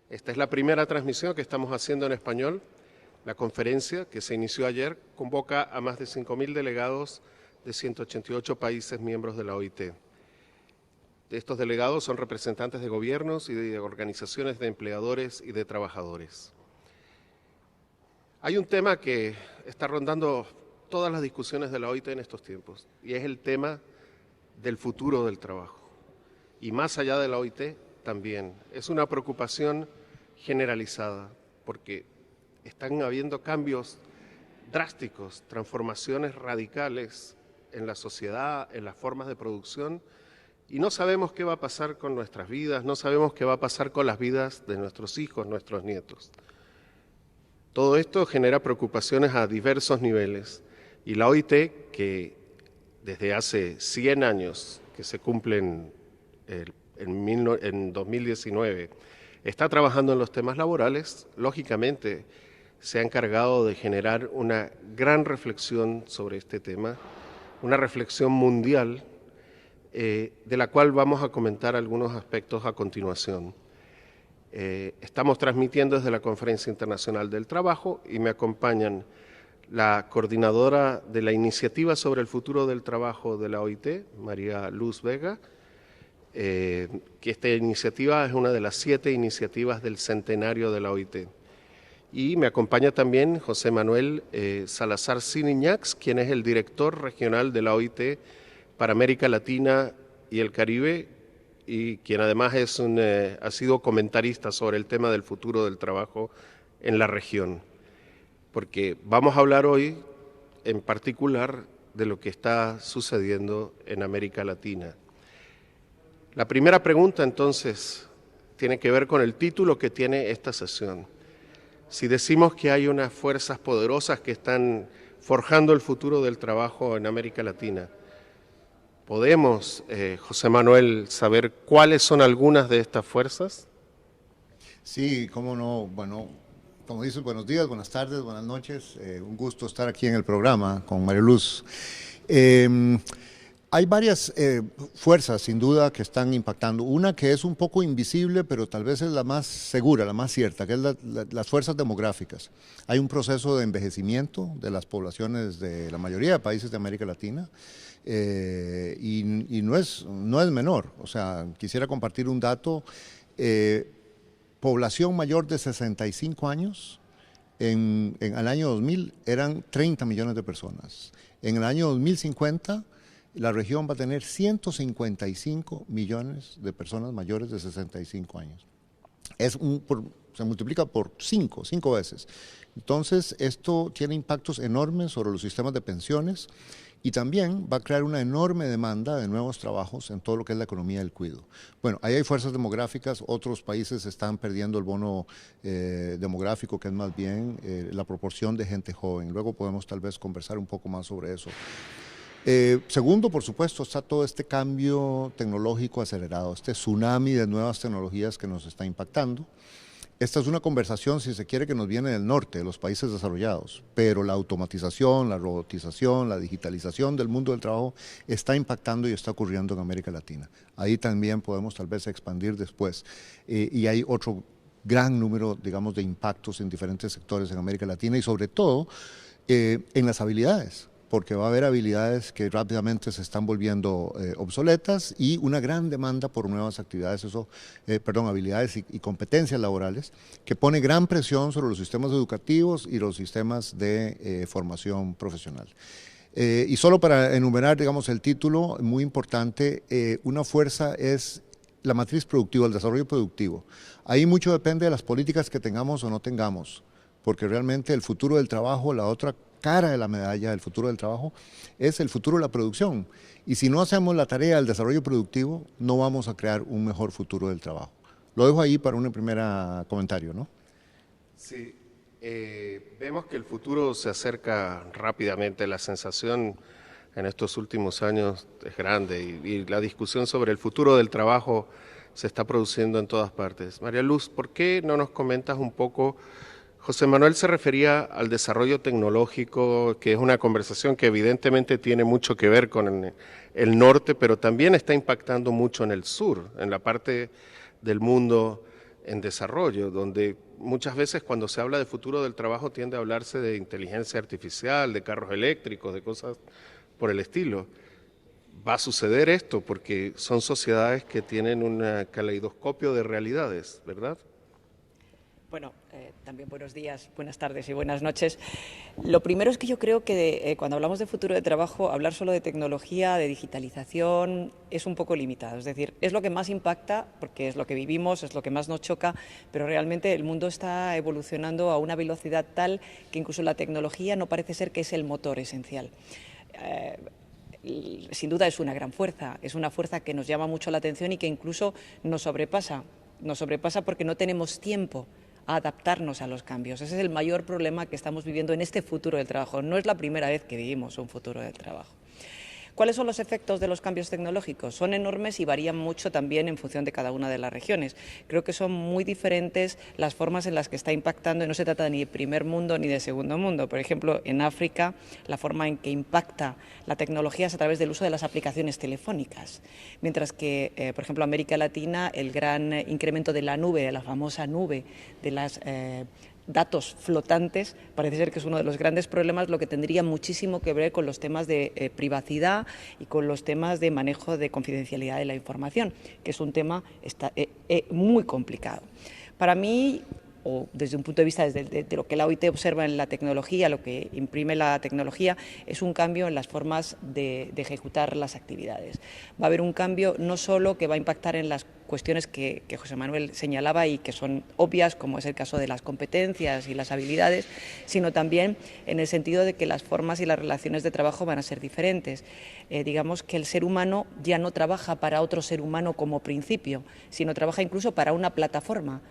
Esta es la primera transmisión que estamos haciendo en español. La conferencia, que se inició ayer, convoca a más de 5.000 delegados de 188 países miembros de la OIT. Estos delegados son representantes de gobiernos y de organizaciones de empleadores y de trabajadores. Hay un tema que está rondando todas las discusiones de la OIT en estos tiempos, y es el tema del futuro del trabajo. Y más allá de la OIT, también es una preocupación generalizada, porque están habiendo cambios drásticos, transformaciones radicales en la sociedad, en las formas de producción, y no sabemos qué va a pasar con nuestras vidas, no sabemos qué va a pasar con las vidas de nuestros hijos, nuestros nietos. Todo esto genera preocupaciones a diversos niveles, y la OIT, que desde hace 100 años, que se cumplen en 2019, está trabajando en los temas laborales, lógicamente se ha encargado de generar una gran reflexión sobre este tema, una reflexión mundial, de la cual vamos a comentar algunos aspectos a continuación. Estamos transmitiendo desde la Conferencia Internacional del Trabajo y me acompañan la coordinadora de la Iniciativa sobre el Futuro del Trabajo de la OIT, María Luz Vega, que esta iniciativa es una de las 7 iniciativas del centenario de la OIT. Y me acompaña también José Manuel Salazar Siniñax, quien es el director regional de la OIT para América Latina y el Caribe, y quien además ha sido comentarista sobre el tema del futuro del trabajo en la región. Porque vamos a hablar hoy en particular de lo que está sucediendo en América Latina. La primera pregunta, entonces, tiene que ver con el título que tiene esta sesión. Si decimos que hay unas fuerzas poderosas que están forjando el futuro del trabajo en América Latina, ¿podemos, José Manuel, saber cuáles son algunas de estas fuerzas? Sí, cómo no. Bueno, como dices, buenos días, buenas tardes, buenas noches. Un gusto estar aquí en el programa con María Luz. Hay varias fuerzas, sin duda, que están impactando. Una que es un poco invisible, pero tal vez es la más segura, la más cierta, que es las fuerzas demográficas. Hay un proceso de envejecimiento de las poblaciones de la mayoría de países de América Latina y no es menor. O sea, quisiera compartir un dato. Población mayor de 65 años, en el año 2000 eran 30 millones de personas. En el año 2050 la región va a tener 155 millones de personas mayores de 65 años. Se multiplica por 5 veces. Entonces, esto tiene impactos enormes sobre los sistemas de pensiones y también va a crear una enorme demanda de nuevos trabajos en todo lo que es la economía del cuidado. Bueno, ahí hay fuerzas demográficas, otros países están perdiendo el bono demográfico, que es más bien la proporción de gente joven. Luego podemos tal vez conversar un poco más sobre eso. Segundo, por supuesto, está todo este cambio tecnológico acelerado, este tsunami de nuevas tecnologías que nos está impactando. Esta es una conversación, si se quiere, que nos viene del norte, de los países desarrollados, pero la automatización, la robotización, la digitalización del mundo del trabajo está impactando y está ocurriendo en América Latina. Ahí también podemos tal vez expandir después. Y hay otro gran número, digamos, de impactos en diferentes sectores en América Latina y sobre todo en las habilidades, porque va a haber habilidades que rápidamente se están volviendo obsoletas y una gran demanda por nuevas actividades, habilidades y competencias laborales, que pone gran presión sobre los sistemas educativos y los sistemas de formación profesional. Y solo para enumerar, digamos, el título, muy importante, una fuerza es la matriz productiva, el desarrollo productivo. Ahí mucho depende de las políticas que tengamos o no tengamos, porque realmente el futuro del trabajo, la otra cara de la medalla del futuro del trabajo, es el futuro de la producción. Y si no hacemos la tarea del desarrollo productivo, no vamos a crear un mejor futuro del trabajo. Lo dejo ahí para un primer comentario, ¿no? Sí, vemos que el futuro se acerca rápidamente. La sensación en estos últimos años es grande y la discusión sobre el futuro del trabajo se está produciendo en todas partes. María Luz, ¿por qué no nos comentas un poco? José Manuel se refería al desarrollo tecnológico, que es una conversación que evidentemente tiene mucho que ver con el norte, pero también está impactando mucho en el sur, en la parte del mundo en desarrollo, donde muchas veces cuando se habla de futuro del trabajo tiende a hablarse de inteligencia artificial, de carros eléctricos, de cosas por el estilo. Va a suceder esto porque son sociedades que tienen un caleidoscopio de realidades, ¿verdad? Bueno, también buenos días, buenas tardes y buenas noches. Lo primero es que yo creo que cuando hablamos de futuro de trabajo, hablar solo de tecnología, de digitalización, es un poco limitado. Es decir, es lo que más impacta, porque es lo que vivimos, es lo que más nos choca, pero realmente el mundo está evolucionando a una velocidad tal que incluso la tecnología no parece ser que es el motor esencial. Sin duda es una gran fuerza, es una fuerza que nos llama mucho la atención y que incluso nos sobrepasa porque no tenemos tiempo a adaptarnos a los cambios. Ese es el mayor problema que estamos viviendo en este futuro del trabajo. No es la primera vez que vivimos un futuro del trabajo. ¿Cuáles son los efectos de los cambios tecnológicos? Son enormes y varían mucho también en función de cada una de las regiones. Creo que son muy diferentes las formas en las que está impactando, y no se trata ni de primer mundo ni de segundo mundo. Por ejemplo, en África, la forma en que impacta la tecnología es a través del uso de las aplicaciones telefónicas, mientras que, por ejemplo, en América Latina, el gran incremento de la nube, de la famosa nube, de las datos flotantes, parece ser que es uno de los grandes problemas, lo que tendría muchísimo que ver con los temas de privacidad y con los temas de manejo de confidencialidad de la información, que es un tema muy complicado. Para mí, o desde un punto de vista de lo que la OIT observa en la tecnología, lo que imprime la tecnología, es un cambio en las formas de ejecutar las actividades. Va a haber un cambio no solo que va a impactar en las cuestiones que José Manuel señalaba y que son obvias, como es el caso de las competencias y las habilidades, sino también en el sentido de que las formas y las relaciones de trabajo van a ser diferentes. Digamos que el ser humano ya no trabaja para otro ser humano como principio, sino trabaja incluso para una plataforma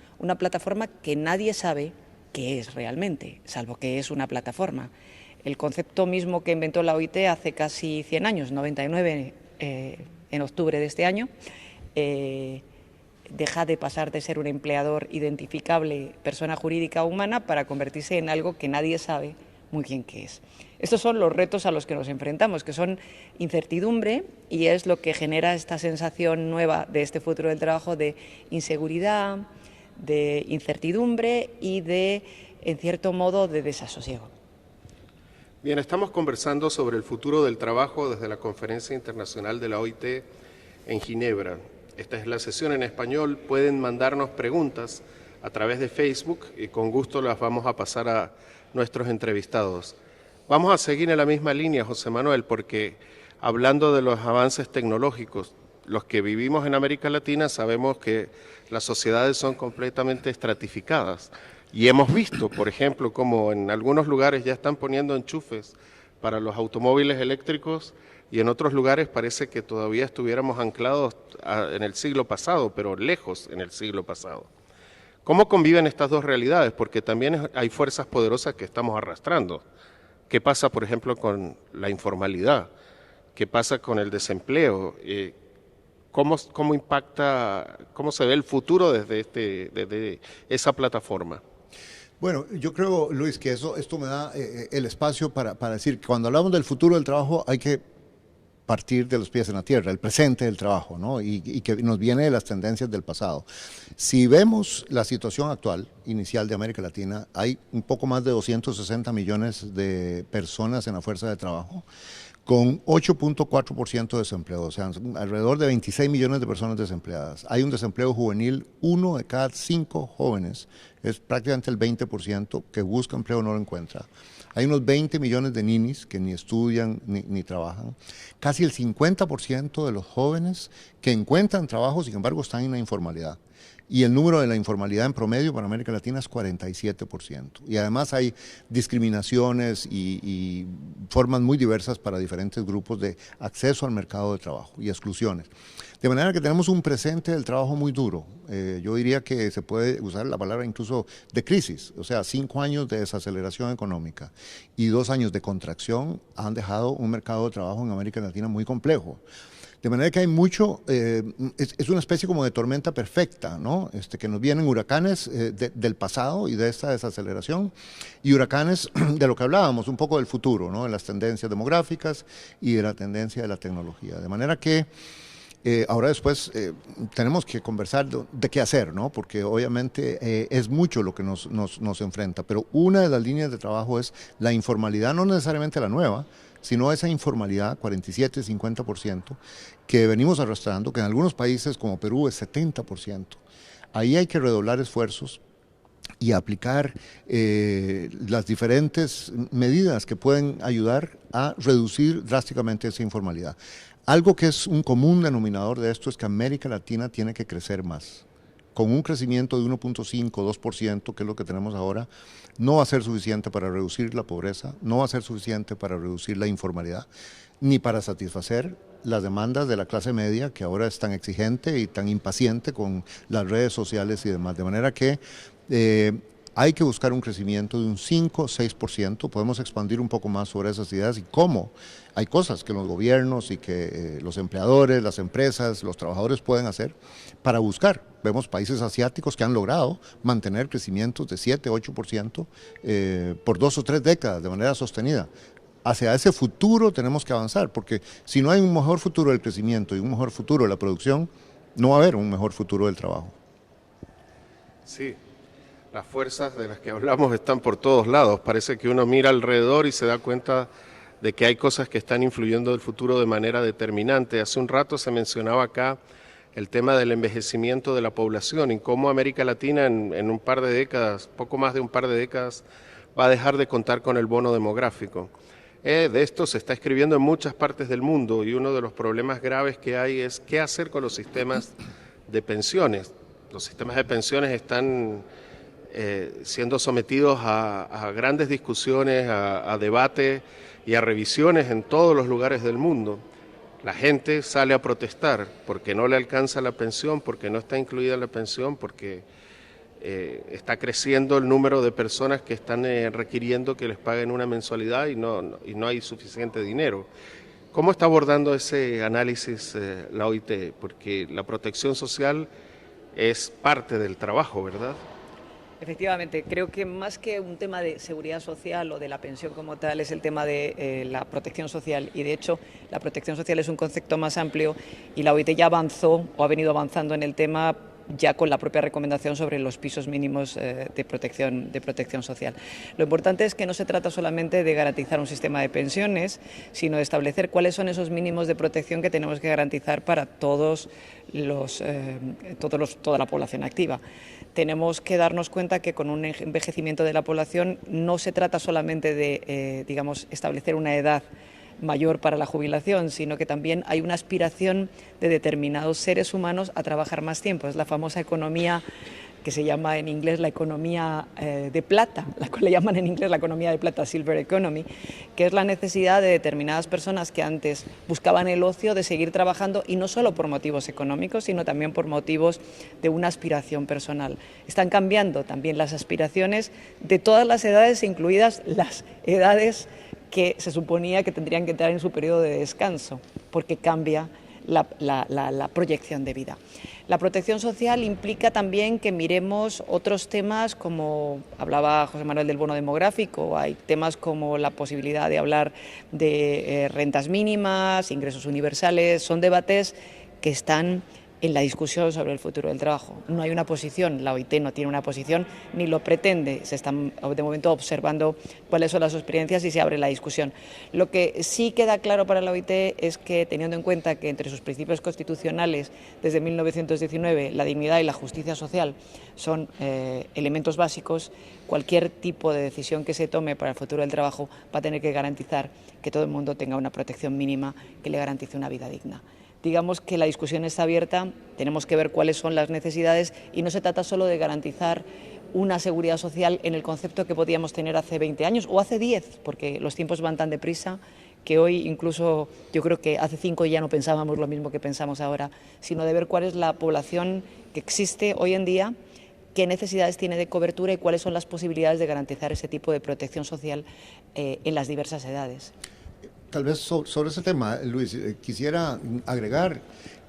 que nadie sabe qué es realmente, salvo que es una plataforma. El concepto mismo que inventó la OIT hace casi 100 años, 99 en octubre de este año, deja de pasar de ser un empleador identificable, persona jurídica humana, para convertirse en algo que nadie sabe muy bien qué es. Estos son los retos a los que nos enfrentamos, que son incertidumbre, y es lo que genera esta sensación nueva de este futuro del trabajo de inseguridad, de incertidumbre y de, en cierto modo, de desasosiego. Bien, estamos conversando sobre el futuro del trabajo desde la Conferencia Internacional de la OIT en Ginebra. Esta es la sesión en español. Pueden mandarnos preguntas a través de Facebook y con gusto las vamos a pasar a nuestros entrevistados. Vamos a seguir en la misma línea, José Manuel, porque hablando de los avances tecnológicos, los que vivimos en América Latina sabemos que las sociedades son completamente estratificadas y hemos visto, por ejemplo, como en algunos lugares ya están poniendo enchufes para los automóviles eléctricos y en otros lugares parece que todavía estuviéramos anclados en el siglo pasado, pero lejos en el siglo pasado. ¿Cómo conviven estas dos realidades? Porque también hay fuerzas poderosas que estamos arrastrando. ¿Qué pasa, por ejemplo, con la informalidad? ¿Qué pasa con el desempleo? ¿Cómo impacta, cómo se ve el futuro desde esa plataforma? Bueno, yo creo, Luis, que esto me da el espacio para decir que cuando hablamos del futuro del trabajo hay que partir de los pies en la tierra, el presente del trabajo, ¿no? Y que nos viene de las tendencias del pasado. Si vemos la situación actual, inicial de América Latina, hay un poco más de 260 millones de personas en la fuerza de trabajo, con 8.4% de desempleo, o sea, alrededor de 26 millones de personas desempleadas. Hay un desempleo juvenil, 1 de cada 5 jóvenes, es prácticamente el 20% que busca empleo no lo encuentra. Hay unos 20 millones de ninis que ni estudian ni trabajan. Casi el 50% de los jóvenes que encuentran trabajo, sin embargo, están en la informalidad. Y el número de la informalidad en promedio para América Latina es 47%. Y además hay discriminaciones y formas muy diversas para diferentes grupos de acceso al mercado de trabajo y exclusiones. De manera que tenemos un presente del trabajo muy duro. Yo diría que se puede usar la palabra incluso de crisis. O sea, 5 años de desaceleración económica y 2 años de contracción han dejado un mercado de trabajo en América Latina muy complejo. De manera que hay mucho, es una especie como de tormenta perfecta, ¿no? Que nos vienen huracanes del pasado y de esta desaceleración, y huracanes de lo que hablábamos, un poco del futuro, ¿no? De las tendencias demográficas y de la tendencia de la tecnología. De manera que Ahora después tenemos que conversar de qué hacer, ¿no? Porque obviamente es mucho lo que nos enfrenta, pero una de las líneas de trabajo es la informalidad, no necesariamente la nueva, sino esa informalidad, 47-50%, que venimos arrastrando, que en algunos países como Perú es 70%. Ahí hay que redoblar esfuerzos y aplicar las diferentes medidas que pueden ayudar a reducir drásticamente esa informalidad. Algo que es un común denominador de esto es que América Latina tiene que crecer más. Con un crecimiento de 1.5, 2%, que es lo que tenemos ahora, no va a ser suficiente para reducir la pobreza, no va a ser suficiente para reducir la informalidad, ni para satisfacer las demandas de la clase media, que ahora es tan exigente y tan impaciente con las redes sociales y demás. De manera que hay que buscar un crecimiento de un 5, 6%, podemos expandir un poco más sobre esas ideas y cómo. Hay cosas que los gobiernos y que los empleadores, las empresas, los trabajadores pueden hacer para buscar. Vemos países asiáticos que han logrado mantener crecimientos de 7, 8% por 2 o 3 décadas de manera sostenida. Hacia ese futuro tenemos que avanzar, porque si no hay un mejor futuro del crecimiento y un mejor futuro de la producción, no va a haber un mejor futuro del trabajo. Sí. Las fuerzas de las que hablamos están por todos lados. Parece que uno mira alrededor y se da cuenta de que hay cosas que están influyendo el futuro de manera determinante. Hace un rato se mencionaba acá el tema del envejecimiento de la población y cómo América Latina en un par de décadas, poco más de un par de décadas, va a dejar de contar con el bono demográfico. De esto se está escribiendo en muchas partes del mundo y uno de los problemas graves que hay es qué hacer con los sistemas de pensiones. Los sistemas de pensiones están siendo sometidos a grandes discusiones, a debate y a revisiones en todos los lugares del mundo. La gente sale a protestar porque no le alcanza la pensión, porque no está incluida en la pensión, porque está creciendo el número de personas que están requiriendo que les paguen una mensualidad y no hay suficiente dinero. ¿Cómo está abordando ese análisis la OIT? Porque la protección social es parte del trabajo, ¿verdad? Efectivamente, creo que más que un tema de seguridad social o de la pensión como tal, es el tema de la protección social. Y de hecho, la protección social es un concepto más amplio y la OIT ya avanzó o ha venido avanzando en el tema ya con la propia recomendación sobre los pisos mínimos de protección social. Lo importante es que no se trata solamente de garantizar un sistema de pensiones, sino de establecer cuáles son esos mínimos de protección que tenemos que garantizar para toda la población activa. Tenemos que darnos cuenta que con un envejecimiento de la población no se trata solamente de, establecer una edad mayor para la jubilación, sino que también hay una aspiración de determinados seres humanos a trabajar más tiempo. Es la famosa economía que se llama en inglés la economía de plata, la cual le llaman en inglés la economía de plata, Silver Economy, que es la necesidad de determinadas personas que antes buscaban el ocio de seguir trabajando y no solo por motivos económicos, sino también por motivos de una aspiración personal. Están cambiando también las aspiraciones de todas las edades, incluidas las edades que se suponía que tendrían que entrar en su periodo de descanso, porque cambia la proyección de vida. La protección social implica también que miremos otros temas, como hablaba José Manuel del bono demográfico, hay temas como la posibilidad de hablar de rentas mínimas, ingresos universales, son debates que están en la discusión sobre el futuro del trabajo. No hay una posición, la OIT no tiene una posición ni lo pretende, se están de momento observando cuáles son las experiencias y se abre la discusión. Lo que sí queda claro para la OIT es que, teniendo en cuenta que entre sus principios constitucionales desde 1919 la dignidad y la justicia social son elementos básicos, cualquier tipo de decisión que se tome para el futuro del trabajo va a tener que garantizar que todo el mundo tenga una protección mínima que le garantice una vida digna. Digamos que la discusión está abierta, tenemos que ver cuáles son las necesidades y no se trata solo de garantizar una seguridad social en el concepto que podíamos tener hace 20 años o hace 10, porque los tiempos van tan deprisa que hoy incluso yo creo que hace 5 ya no pensábamos lo mismo que pensamos ahora, sino de ver cuál es la población que existe hoy en día, qué necesidades tiene de cobertura y cuáles son las posibilidades de garantizar ese tipo de protección social en las diversas edades. Tal vez sobre ese tema, Luis, quisiera agregar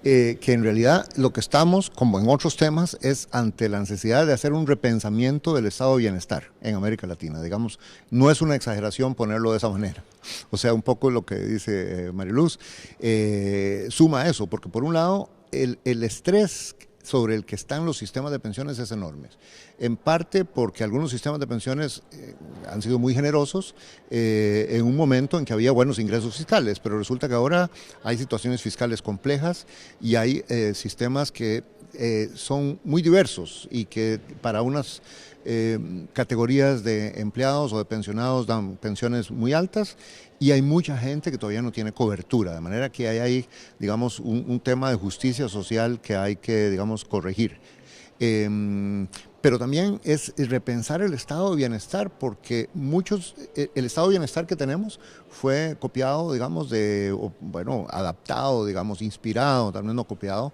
que en realidad lo que estamos, como en otros temas, es ante la necesidad de hacer un repensamiento del estado de bienestar en América Latina. Digamos, no es una exageración ponerlo de esa manera. O sea, un poco lo que dice Mariluz, suma a eso, porque por un lado, el estrés sobre el que están los sistemas de pensiones es enorme. En parte porque algunos sistemas de pensiones han sido muy generosos en un momento en que había buenos ingresos fiscales, pero resulta que ahora hay situaciones fiscales complejas y hay sistemas que son muy diversos y que para unas categorías de empleados o de pensionados dan pensiones muy altas y hay mucha gente que todavía no tiene cobertura, de manera que hay ahí, digamos, un tema de justicia social que hay que, digamos, corregir. Pero también es repensar el estado de bienestar, porque el estado de bienestar que tenemos fue copiado, digamos, adaptado, digamos, inspirado, tal vez no copiado,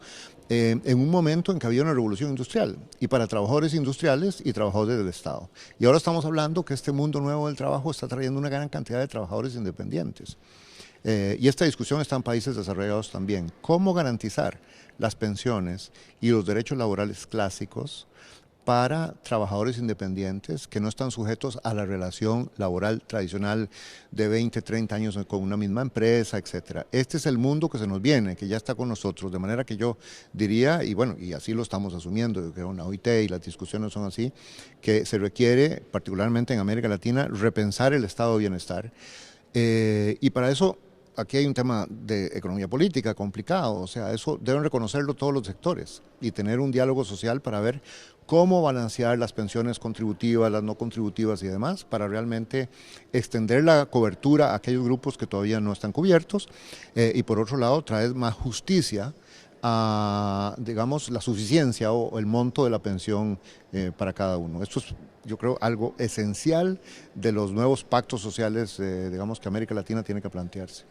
en un momento en que había una revolución industrial, y para trabajadores industriales y trabajadores del Estado. Y ahora estamos hablando que este mundo nuevo del trabajo está trayendo una gran cantidad de trabajadores independientes. Y esta discusión está en países desarrollados también. ¿Cómo garantizar las pensiones y los derechos laborales clásicos para trabajadores independientes que no están sujetos a la relación laboral tradicional de 20, 30 años con una misma empresa, etcétera? Este es el mundo que se nos viene, que ya está con nosotros, de manera que yo diría, y bueno, y así lo estamos asumiendo, que una OIT y las discusiones son así, que se requiere, particularmente en América Latina, repensar el estado de bienestar. Y para eso, aquí hay un tema de economía política complicado, o sea, eso deben reconocerlo todos los sectores y tener un diálogo social para ver cómo balancear las pensiones contributivas, las no contributivas y demás, para realmente extender la cobertura a aquellos grupos que todavía no están cubiertos y por otro lado traer más justicia a, digamos, la suficiencia o el monto de la pensión para cada uno. Esto es, yo creo, algo esencial de los nuevos pactos sociales, digamos, que América Latina tiene que plantearse.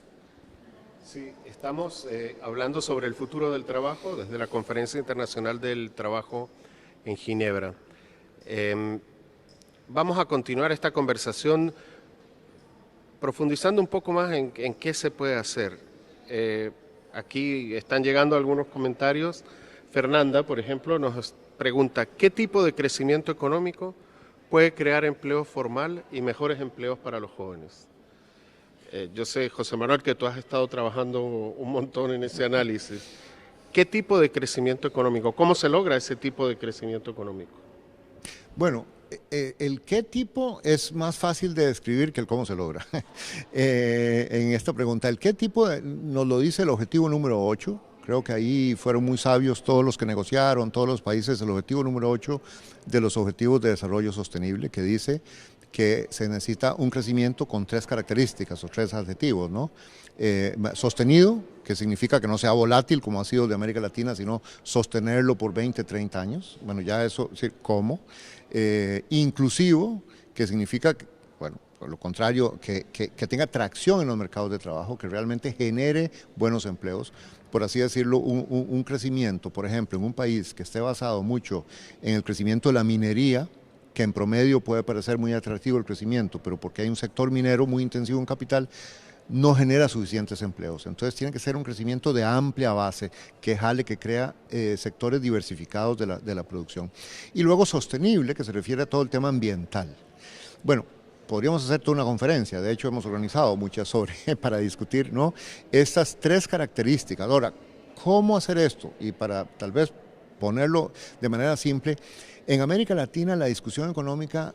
Sí, estamos hablando sobre el futuro del trabajo desde la Conferencia Internacional del Trabajo en Ginebra. Vamos a continuar esta conversación profundizando un poco más en qué se puede hacer. Aquí están llegando algunos comentarios. Fernanda, por ejemplo, nos pregunta, ¿qué tipo de crecimiento económico puede crear empleo formal y mejores empleos para los jóvenes? Yo sé, José Manuel, que tú has estado trabajando un montón en ese análisis. ¿Qué tipo de crecimiento económico? ¿Cómo se logra ese tipo de crecimiento económico? Bueno, el qué tipo es más fácil de describir que el cómo se logra. En esta pregunta, el qué tipo nos lo dice el objetivo número 8. Creo que ahí fueron muy sabios todos los que negociaron, todos los países, el objetivo número 8 de los Objetivos de Desarrollo Sostenible, que dice que se necesita un crecimiento con 3 características o 3 adjetivos, ¿no? Sostenido, que significa que no sea volátil como ha sido de América Latina, sino sostenerlo por 20, 30 años. Bueno, ya eso, sí, ¿cómo? Inclusivo, que significa, bueno, por lo contrario, que tenga tracción en los mercados de trabajo, que realmente genere buenos empleos. Por así decirlo, un crecimiento, por ejemplo, en un país que esté basado mucho en el crecimiento de la minería, que en promedio puede parecer muy atractivo el crecimiento, pero porque hay un sector minero muy intensivo en capital, no genera suficientes empleos. Entonces tiene que ser un crecimiento de amplia base, que jale, que crea sectores diversificados de la producción. Y luego sostenible, que se refiere a todo el tema ambiental. Bueno, podríamos hacer toda una conferencia, de hecho hemos organizado muchas para discutir, ¿no?, estas 3 características. Ahora, ¿cómo hacer esto? Y para tal vez ponerlo de manera simple, en América Latina la discusión económica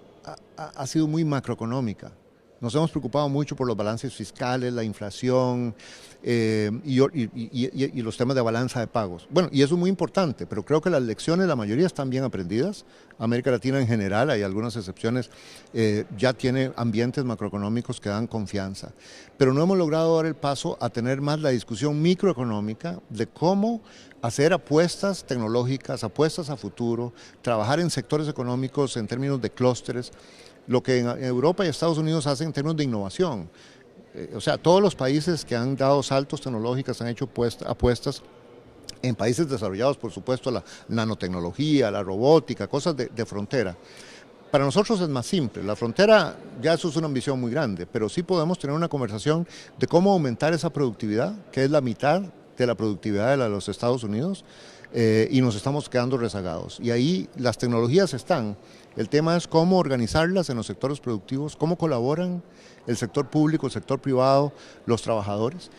ha sido muy macroeconómica. Nos hemos preocupado mucho por los balances fiscales, la inflación y los temas de balanza de pagos. Bueno, y eso es muy importante, pero creo que las lecciones, la mayoría están bien aprendidas. América Latina en general, hay algunas excepciones, ya tiene ambientes macroeconómicos que dan confianza. Pero no hemos logrado dar el paso a tener más la discusión microeconómica de cómo hacer apuestas tecnológicas, apuestas a futuro, trabajar en sectores económicos en términos de clústeres, lo que en Europa y Estados Unidos hacen en términos de innovación. O sea, todos los países que han dado saltos tecnológicos han hecho apuestas en países desarrollados, por supuesto, la nanotecnología, la robótica, cosas de frontera. Para nosotros es más simple, la frontera ya eso es una ambición muy grande, pero sí podemos tener una conversación de cómo aumentar esa productividad, que es la mitad de la productividad de los Estados Unidos y nos estamos quedando rezagados. Y ahí las tecnologías están. El tema es cómo organizarlas en los sectores productivos, cómo colaboran el sector público, el sector privado, los trabajadores.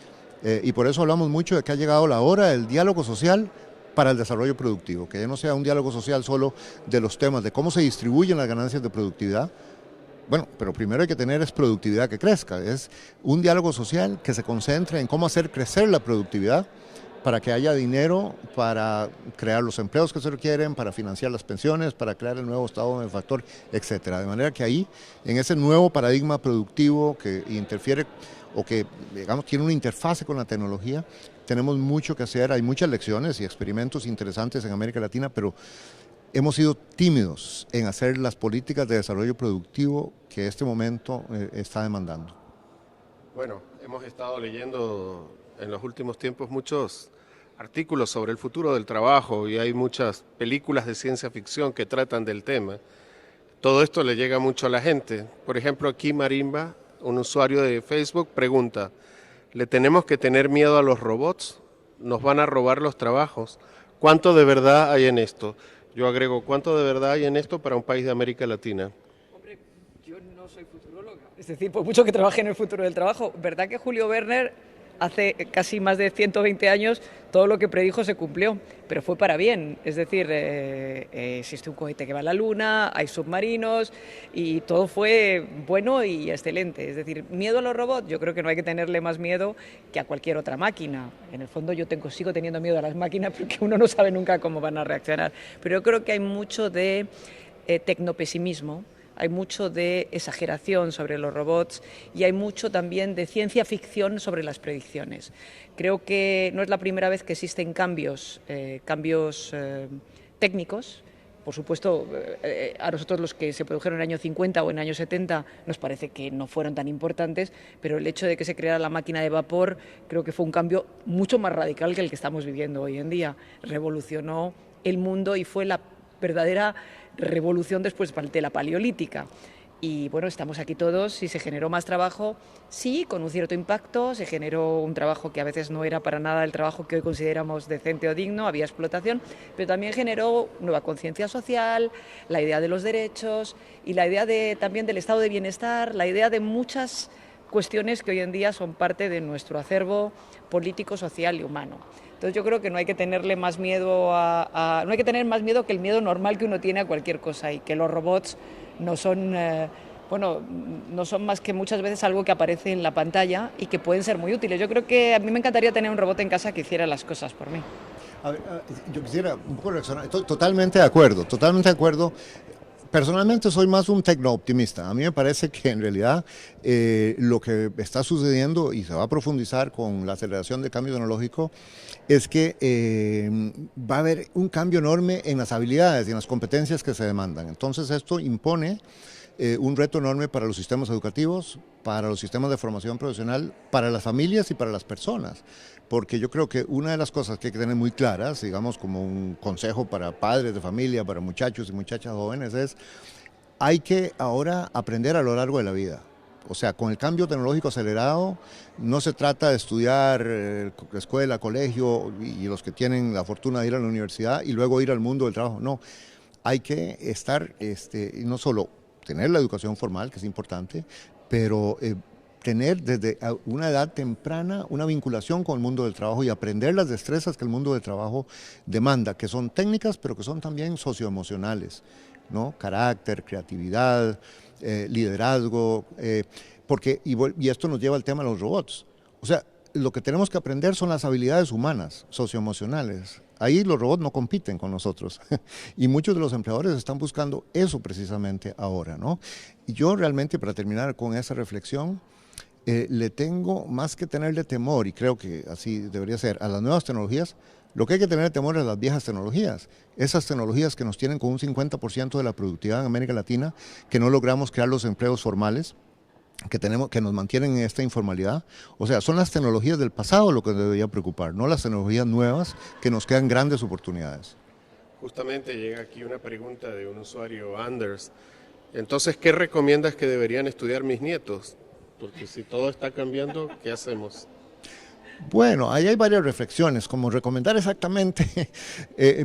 Y por eso hablamos mucho de que ha llegado la hora del diálogo social para el desarrollo productivo, que ya no sea un diálogo social solo de los temas de cómo se distribuyen las ganancias de productividad. Bueno, pero primero hay que tener es productividad que crezca, es un diálogo social que se concentre en cómo hacer crecer la productividad para que haya dinero para crear los empleos que se requieren, para financiar las pensiones, para crear el nuevo estado benefactor, etcétera. De manera que ahí, en ese nuevo paradigma productivo que interfiere o que, digamos, tiene una interfase con la tecnología, tenemos mucho que hacer, hay muchas lecciones y experimentos interesantes en América Latina, pero hemos sido tímidos en hacer las políticas de desarrollo productivo que este momento está demandando. Bueno, hemos estado leyendo en los últimos tiempos muchos artículos sobre el futuro del trabajo y hay muchas películas de ciencia ficción que tratan del tema. Todo esto le llega mucho a la gente. Por ejemplo, aquí Marimba, un usuario de Facebook, pregunta: ¿le tenemos que tener miedo a los robots? ¿Nos van a robar los trabajos? ¿Cuánto de verdad hay en esto? Yo agrego, ¿cuánto de verdad hay en esto para un país de América Latina? Hombre, yo no soy futuróloga. Es decir, por mucho que trabaje en el futuro del trabajo, ¿verdad que Julio Werner hace casi más de 120 años todo lo que predijo se cumplió? Pero fue para bien. Es decir, existe un cohete que va a la Luna, hay submarinos y todo fue bueno y excelente. Es decir, miedo a los robots, yo creo que no hay que tenerle más miedo que a cualquier otra máquina. En el fondo yo sigo teniendo miedo a las máquinas porque uno no sabe nunca cómo van a reaccionar. Pero yo creo que hay mucho de tecnopesimismo, hay mucho de exageración sobre los robots y hay mucho también de ciencia ficción sobre las predicciones. Creo que no es la primera vez que existen cambios técnicos. Por supuesto, a nosotros los que se produjeron en el año 50 o en el año 70 nos parece que no fueron tan importantes, pero el hecho de que se creara la máquina de vapor creo que fue un cambio mucho más radical que el que estamos viviendo hoy en día. Revolucionó el mundo y fue la verdadera revolución después de la paleolítica. Y bueno, estamos aquí todos y se generó más trabajo, sí, con un cierto impacto, se generó un trabajo que a veces no era para nada el trabajo que hoy consideramos decente o digno, había explotación, pero también generó nueva conciencia social, la idea de los derechos y la idea también del estado de bienestar, la idea de muchas cuestiones que hoy en día son parte de nuestro acervo político, social y humano. Entonces yo creo que no hay que tenerle más miedo no hay que tener más miedo que el miedo normal que uno tiene a cualquier cosa y que los robots no son más que muchas veces algo que aparece en la pantalla y que pueden ser muy útiles. Yo creo que a mí me encantaría tener un robot en casa que hiciera las cosas por mí. A ver, yo quisiera un poco reaccionar, estoy totalmente de acuerdo, totalmente de acuerdo. Personalmente soy más un tecno-optimista. A mí me parece que en realidad lo que está sucediendo y se va a profundizar con la aceleración del cambio tecnológico es que va a haber un cambio enorme en las habilidades y en las competencias que se demandan. Entonces esto impone un reto enorme para los sistemas educativos, para los sistemas de formación profesional, para las familias y para las personas. Porque yo creo que una de las cosas que hay que tener muy claras, digamos como un consejo para padres de familia, para muchachos y muchachas jóvenes, es hay que ahora aprender a lo largo de la vida. O sea, con el cambio tecnológico acelerado, no se trata de estudiar escuela, colegio y los que tienen la fortuna de ir a la universidad y luego ir al mundo del trabajo. No, hay que estar, no solo tener la educación formal, que es importante, pero tener desde una edad temprana una vinculación con el mundo del trabajo y aprender las destrezas que el mundo del trabajo demanda, que son técnicas, pero que son también socioemocionales, ¿no? Carácter, creatividad, liderazgo, y esto nos lleva al tema de los robots. O sea, lo que tenemos que aprender son las habilidades humanas, socioemocionales. Ahí los robots no compiten con nosotros y muchos de los empleadores están buscando eso precisamente ahora, ¿no? Y yo realmente, para terminar con esa reflexión, le tengo más que tenerle temor, y creo que así debería ser, a las nuevas tecnologías. Lo que hay que tener temor es a las viejas tecnologías, esas tecnologías que nos tienen con un 50% de la productividad en América Latina, que no logramos crear los empleos formales, que nos mantienen en esta informalidad. O sea, son las tecnologías del pasado lo que nos debería preocupar, no las tecnologías nuevas que nos quedan grandes oportunidades. Justamente llega aquí una pregunta de un usuario, Anders. Entonces, ¿qué recomiendas que deberían estudiar mis nietos? Porque si todo está cambiando, ¿qué hacemos? Bueno, ahí hay varias reflexiones, como recomendar exactamente,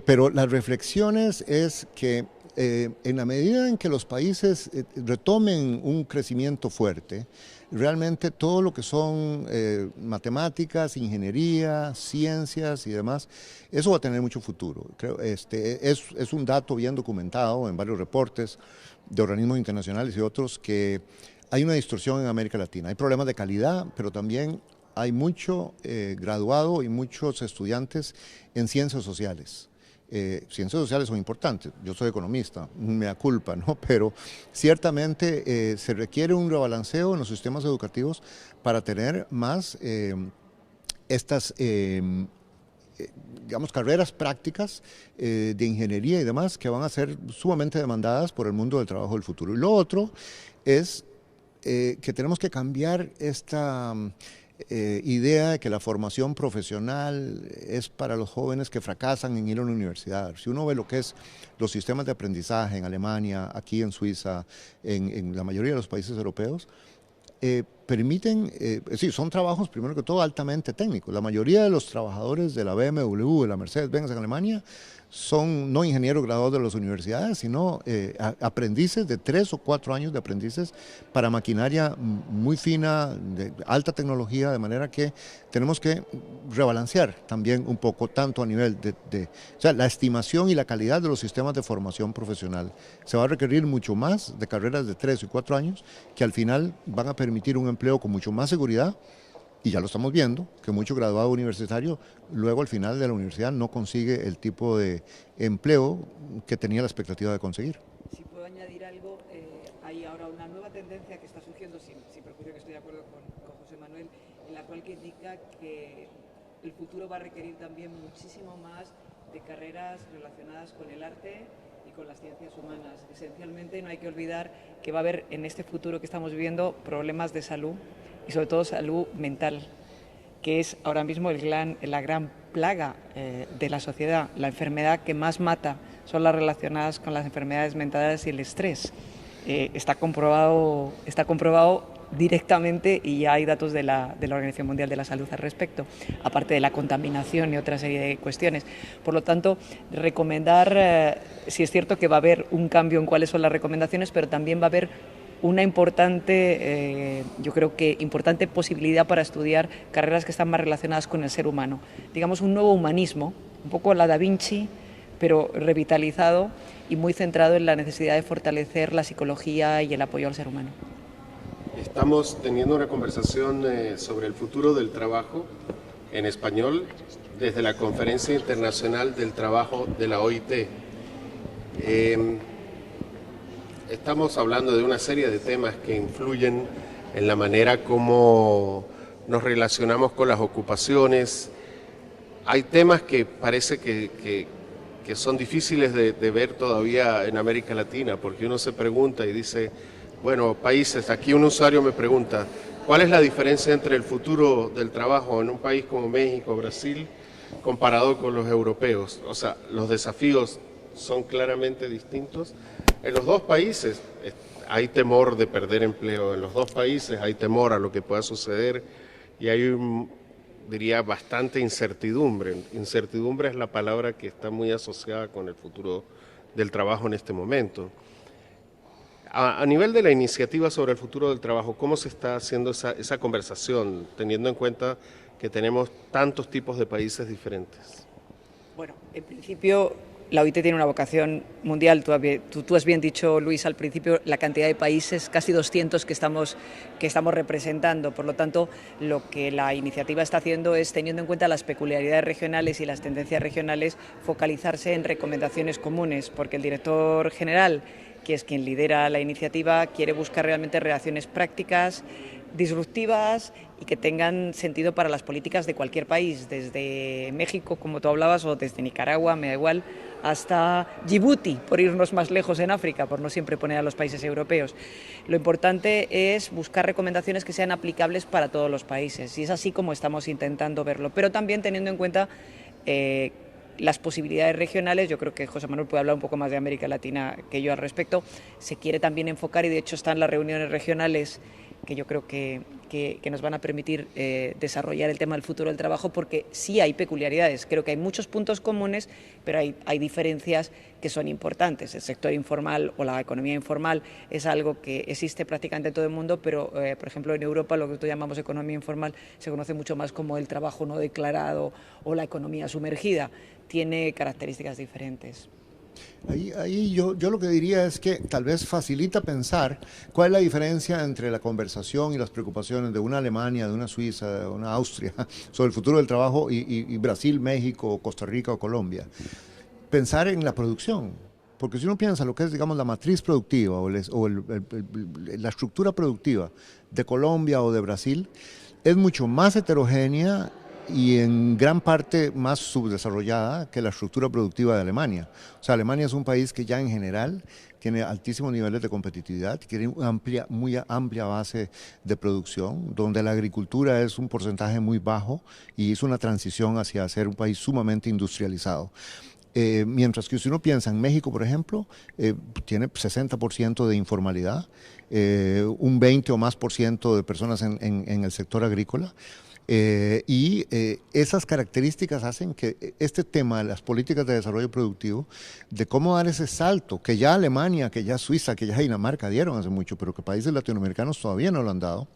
pero las reflexiones es que en la medida en que los países retomen un crecimiento fuerte, realmente todo lo que son matemáticas, ingeniería, ciencias y demás, eso va a tener mucho futuro. Creo, es un dato bien documentado en varios reportes de organismos internacionales y otros que hay una distorsión en América Latina. Hay problemas de calidad, pero también hay mucho graduado y muchos estudiantes en ciencias sociales. Ciencias sociales son importantes, yo soy economista, mea culpa, ¿no? Pero ciertamente se requiere un rebalanceo en los sistemas educativos para tener más estas, digamos, carreras prácticas de ingeniería y demás que van a ser sumamente demandadas por el mundo del trabajo del futuro. Y lo otro es que tenemos que cambiar esta idea de que la formación profesional es para los jóvenes que fracasan en ir a una universidad. Si uno ve lo que es los sistemas de aprendizaje en Alemania, aquí en Suiza, en la mayoría de los países europeos, permiten, sí, son trabajos primero que todo altamente técnicos. La mayoría de los trabajadores de la BMW, de la Mercedes-Benz en Alemania, son no ingenieros graduados de las universidades, sino aprendices de 3 o 4 años de aprendices para maquinaria muy fina, de alta tecnología, de manera que tenemos que rebalancear también un poco, tanto a nivel o sea, la estimación y la calidad de los sistemas de formación profesional. Se va a requerir mucho más de carreras de 3 y 4 años, que al final van a permitir un empleo con mucho más seguridad. Y ya lo estamos viendo, que mucho graduado universitario luego al final de la universidad no consigue el tipo de empleo que tenía la expectativa de conseguir. Si puedo añadir algo, hay ahora una nueva tendencia que está surgiendo, sin perjuicio que estoy de acuerdo con José Manuel, en la cual que indica que el futuro va a requerir también muchísimo más de carreras relacionadas con el arte y con las ciencias humanas. Esencialmente no hay que olvidar que va a haber en este futuro que estamos viviendo problemas de salud, y sobre todo salud mental, que es ahora mismo la gran plaga de la sociedad. La enfermedad que más mata son las relacionadas con las enfermedades mentales y el estrés. Está comprobado directamente y ya hay datos de la Organización Mundial de la Salud al respecto, aparte de la contaminación y otra serie de cuestiones. Por lo tanto, recomendar, sí es cierto que va a haber un cambio en cuáles son las recomendaciones, pero también va a haber una importante, yo creo que importante posibilidad para estudiar carreras que están más relacionadas con el ser humano. Digamos un nuevo humanismo, un poco la Da Vinci, pero revitalizado y muy centrado en la necesidad de fortalecer la psicología y el apoyo al ser humano. Estamos teniendo una conversación sobre el futuro del trabajo en español desde la Conferencia Internacional del Trabajo de la OIT. Estamos hablando de una serie de temas que influyen en la manera como nos relacionamos con las ocupaciones. Hay temas que parece que son difíciles de ver todavía en América Latina, porque uno se pregunta y dice, bueno, países, aquí un usuario me pregunta, ¿cuál es la diferencia entre el futuro del trabajo en un país como México, Brasil, comparado con los europeos? O sea, los desafíos son claramente distintos. En los dos países hay temor de perder empleo, en los dos países hay temor a lo que pueda suceder y hay, diría, bastante incertidumbre. Incertidumbre es la palabra que está muy asociada con el futuro del trabajo en este momento. A nivel de la iniciativa sobre el futuro del trabajo, ¿cómo se está haciendo esa conversación, teniendo en cuenta que tenemos tantos tipos de países diferentes? Bueno, en principio la OIT tiene una vocación mundial. Tú has bien dicho, Luis, al principio, la cantidad de países, casi 200 que estamos representando. Por lo tanto, lo que la iniciativa está haciendo es, teniendo en cuenta las peculiaridades regionales y las tendencias regionales, focalizarse en recomendaciones comunes, porque el director general, que es quien lidera la iniciativa, quiere buscar realmente reacciones prácticas, disruptivas y que tengan sentido para las políticas de cualquier país, desde México, como tú hablabas, o desde Nicaragua, me da igual, hasta Djibouti, por irnos más lejos en África, por no siempre poner a los países europeos. Lo importante es buscar recomendaciones que sean aplicables para todos los países, y es así como estamos intentando verlo, pero también teniendo en cuenta las posibilidades regionales. Yo creo que José Manuel puede hablar un poco más de América Latina que yo al respecto. Se quiere también enfocar, y de hecho están las reuniones regionales, que yo creo que que nos van a permitir desarrollar el tema del futuro del trabajo, porque sí hay peculiaridades. Creo que hay muchos puntos comunes, pero hay diferencias que son importantes. El sector informal o la economía informal es algo que existe prácticamente en todo el mundo, pero por ejemplo en Europa lo que nosotros llamamos economía informal se conoce mucho más como el trabajo no declarado o la economía sumergida. Tiene características diferentes. Ahí yo lo que diría es que tal vez facilita pensar cuál es la diferencia entre la conversación y las preocupaciones de una Alemania, de una Suiza, de una Austria sobre el futuro del trabajo y Brasil, México, Costa Rica o Colombia. Pensar en la producción, porque si uno piensa lo que es, digamos, la matriz productiva o la estructura productiva de Colombia o de Brasil, es mucho más heterogénea y en gran parte más subdesarrollada que la estructura productiva de Alemania. O sea, Alemania es un país que ya en general tiene altísimos niveles de competitividad, tiene una muy amplia base de producción, donde la agricultura es un porcentaje muy bajo y es una transición hacia ser un país sumamente industrializado. Mientras que si uno piensa en México, por ejemplo, tiene 60% de informalidad, un 20 o más por ciento de personas en el sector agrícola. Esas características hacen que este tema de las políticas de desarrollo productivo, de cómo dar ese salto, que ya Alemania, que ya Suiza, que ya Dinamarca dieron hace mucho, pero que países latinoamericanos todavía no lo han dado,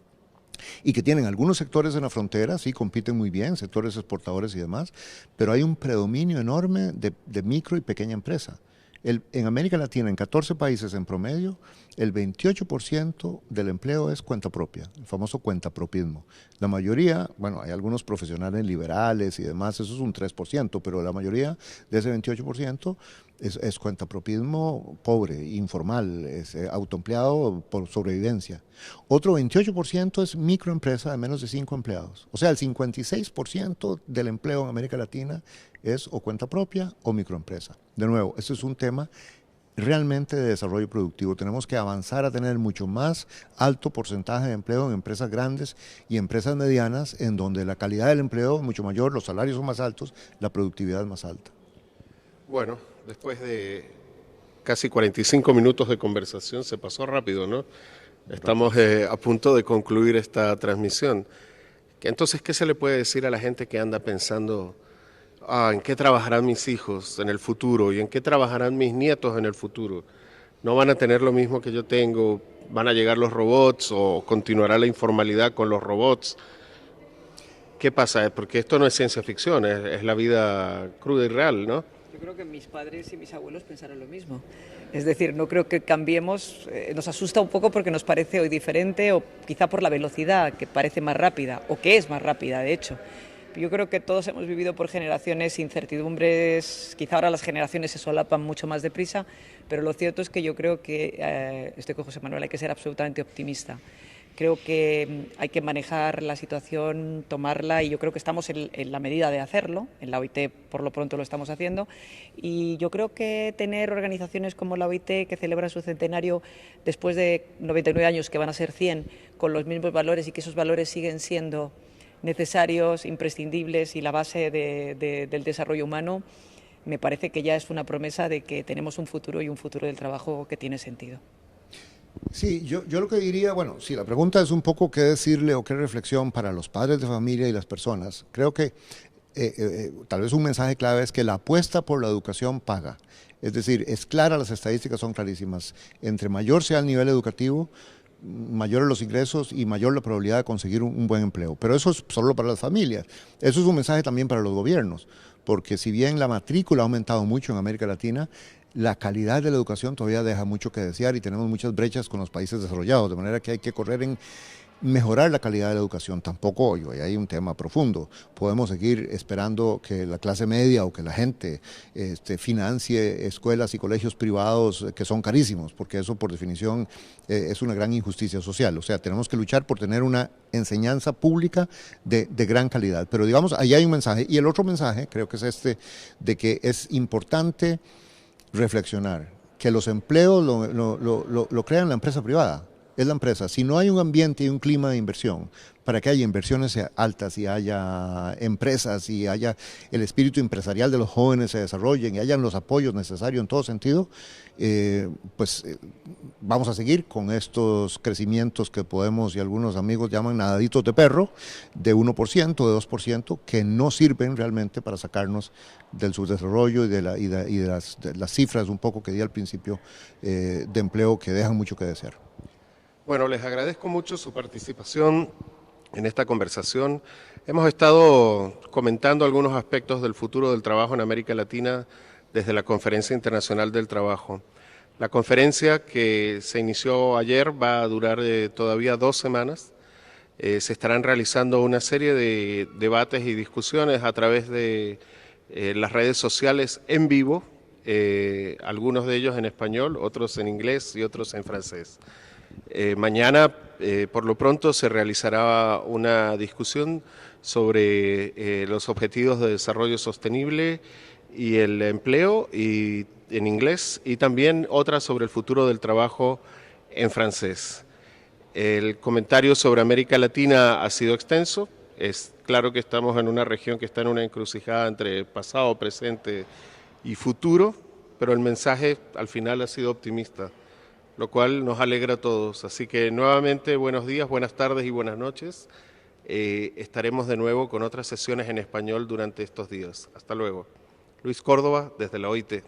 y que tienen algunos sectores en la frontera, sí, compiten muy bien, sectores exportadores y demás, pero hay un predominio enorme de micro y pequeña empresa. En América Latina, en 14 países en promedio, el 28% del empleo es cuenta propia, el famoso cuentapropismo. La mayoría, bueno, hay algunos profesionales liberales y demás, eso es un 3%, pero la mayoría de ese 28% es cuentapropismo pobre, informal, es autoempleado por sobrevivencia. Otro 28% es microempresa de menos de 5 empleados. O sea, el 56% del empleo en América Latina es o cuenta propia o microempresa. De nuevo, este es un tema realmente de desarrollo productivo. Tenemos que avanzar a tener mucho más alto porcentaje de empleo en empresas grandes y empresas medianas, en donde la calidad del empleo es mucho mayor, los salarios son más altos, la productividad es más alta. Bueno, después de casi 45 minutos de conversación, se pasó rápido, ¿no? Estamos a punto de concluir esta transmisión. Entonces, ¿qué se le puede decir a la gente que anda pensando en qué trabajarán mis hijos en el futuro y en qué trabajarán mis nietos en el futuro? ¿No van a tener lo mismo que yo tengo? ¿Van a llegar los robots o continuará la informalidad con los robots? ¿Qué pasa? Porque esto no es ciencia ficción, es la vida cruda y real, ¿no? Yo creo que mis padres y mis abuelos pensaron lo mismo. Es decir, no creo que cambiemos, nos asusta un poco porque nos parece hoy diferente o quizá por la velocidad que parece más rápida o que es más rápida, de hecho. Yo creo que todos hemos vivido por generaciones incertidumbres, quizá ahora las generaciones se solapan mucho más deprisa, pero lo cierto es que yo creo que, estoy con José Manuel, hay que ser absolutamente optimista. Creo que hay que manejar la situación, tomarla, y yo creo que estamos en la medida de hacerlo. En la OIT por lo pronto lo estamos haciendo, y yo creo que tener organizaciones como la OIT, que celebra su centenario después de 99 años, que van a ser 100, con los mismos valores, y que esos valores siguen siendo necesarios, imprescindibles y la base del desarrollo humano, me parece que ya es una promesa de que tenemos un futuro y un futuro del trabajo que tiene sentido. Sí, yo lo que diría, bueno, sí, la pregunta es un poco qué decirle o qué reflexión para los padres de familia y las personas. Creo que tal vez un mensaje clave es que la apuesta por la educación paga. Es decir, es clara, las estadísticas son clarísimas. Entre mayor sea el nivel educativo, mayores los ingresos y mayor la probabilidad de conseguir un buen empleo. Pero eso es solo para las familias. Eso es un mensaje también para los gobiernos, porque si bien la matrícula ha aumentado mucho en América Latina, la calidad de la educación todavía deja mucho que desear y tenemos muchas brechas con los países desarrollados, de manera que hay que correr en mejorar la calidad de la educación. Tampoco hoy hay un tema profundo. Podemos seguir esperando que la clase media o que la gente financie escuelas y colegios privados que son carísimos, porque eso por definición es una gran injusticia social. O sea, tenemos que luchar por tener una enseñanza pública de gran calidad. Pero digamos, ahí hay un mensaje. Y el otro mensaje, creo que es de que es importante reflexionar que los empleos lo crean la empresa privada. es la empresa. Si no hay un ambiente y un clima de inversión para que haya inversiones altas y haya empresas y haya el espíritu empresarial de los jóvenes se desarrollen y hayan los apoyos necesarios en todo sentido, vamos a seguir con estos crecimientos que podemos y algunos amigos llaman nadaditos de perro, de 1%, de 2%, que no sirven realmente para sacarnos del subdesarrollo y de las cifras un poco que di al principio de empleo que dejan mucho que desear. Bueno, les agradezco mucho su participación en esta conversación. Hemos estado comentando algunos aspectos del futuro del trabajo en América Latina desde la Conferencia Internacional del Trabajo. La conferencia que se inició ayer va a durar todavía 2 semanas. Se estarán realizando una serie de debates y discusiones a través de las redes sociales en vivo, algunos de ellos en español, otros en inglés y otros en francés. Mañana, por lo pronto, se realizará una discusión sobre los objetivos de desarrollo sostenible y el empleo y en inglés, y también otra sobre el futuro del trabajo en francés. El comentario sobre América Latina ha sido extenso. Es claro que estamos en una región que está en una encrucijada entre pasado, presente y futuro, pero el mensaje al final ha sido optimista, lo cual nos alegra a todos. Así que nuevamente buenos días, buenas tardes y buenas noches. Estaremos de nuevo con otras sesiones en español durante estos días. Hasta luego. Luis Córdoba, desde la OIT.